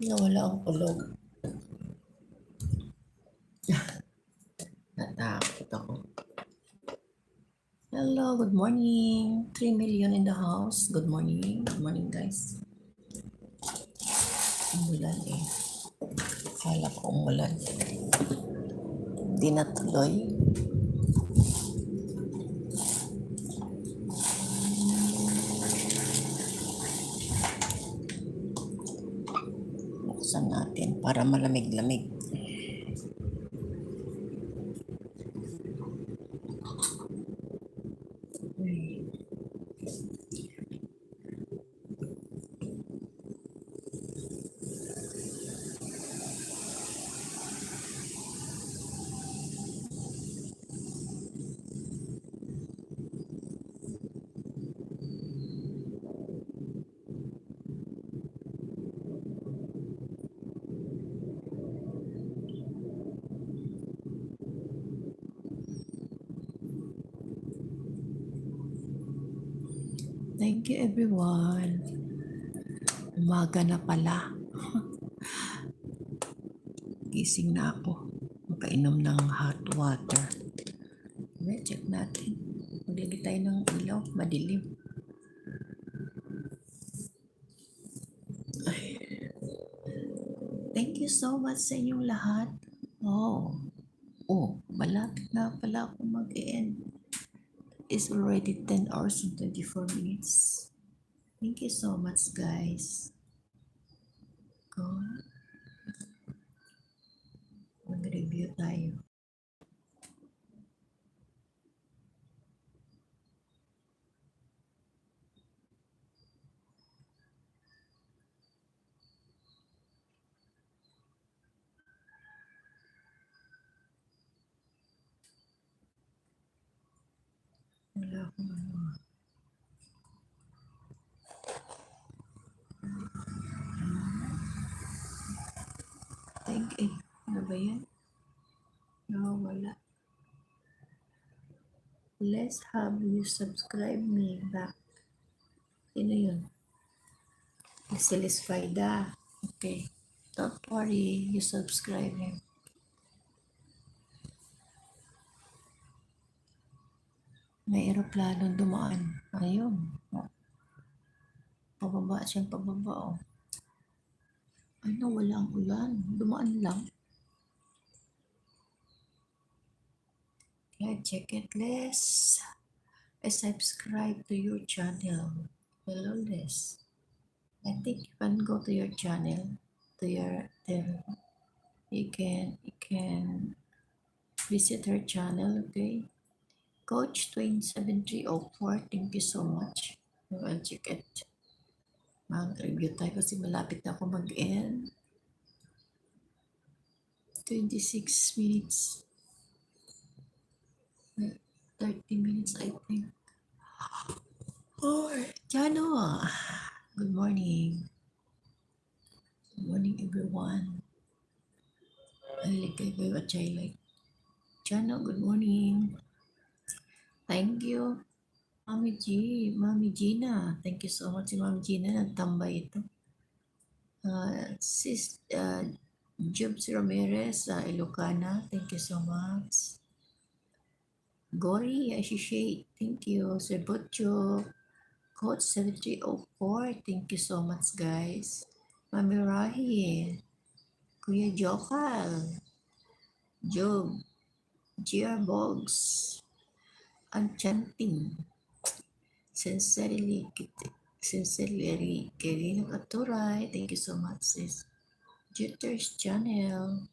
Nawala ang kulog. Natakot ako. Hello, good morning. 3 million in the house. Good morning. Good morning, guys. Umulan eh. Kala ko umulan. Di natuloy. Buksan natin para malamig-lamig. Thank you, everyone. Umaga na pala. Gising na ako. Makainom ng hot water. Check natin. Maglagay tayo ng ilaw. Madilim. Ay. Thank you so much sa inyong lahat. Malapit na pala ako mag-end. It's already 10 hours and 24 minutes. Thank you so much, guys. Mag-review tayo. Wala akong ano. Thank you. Ano ba yan? Wala. Let's have you subscribe me back. Sino yun? Silis Faida. Okay. Don't worry, you subscribe him. May aeroplano dumaan. Ayun. Pababa siyang pababa. Ano, walang ulan. Dumaan lang. Yeah, check it, Les. I subscribe to your channel. Hello, Les. I think you can go to your channel. You can visit her channel, okay? Coach 27304, thank you so much. I'll check it. Mag-review tayo kasi malapit na ako mag-end. 26 minutes. 30 minutes, I think. Jano. Good morning. Good morning, everyone. I like what I like. Jano, good morning. Thank you. Mami Gina. Thank you so much, Mami Gina. Nagtambay ito. Jobs Ramirez, Ilocana. Thank you so much. Gori, Ashishay. Thank you. Sir Butcho. Coach 7304. Thank you so much, guys. Mami Rahi. Kuya Jokal. Job. GR Bogs. Enchanting. Sincerely, Kerino Katuray. Thank you so much, sis. Jutter's channel.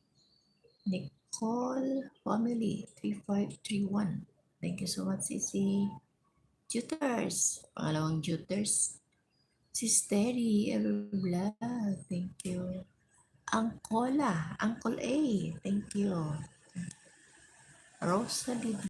Nicole Family 3531. Thank you so much, Sisi. Juters. Pangalawang Juters. Sisteri Evervlog. Thank you. Uncle A. Thank you. Rosalie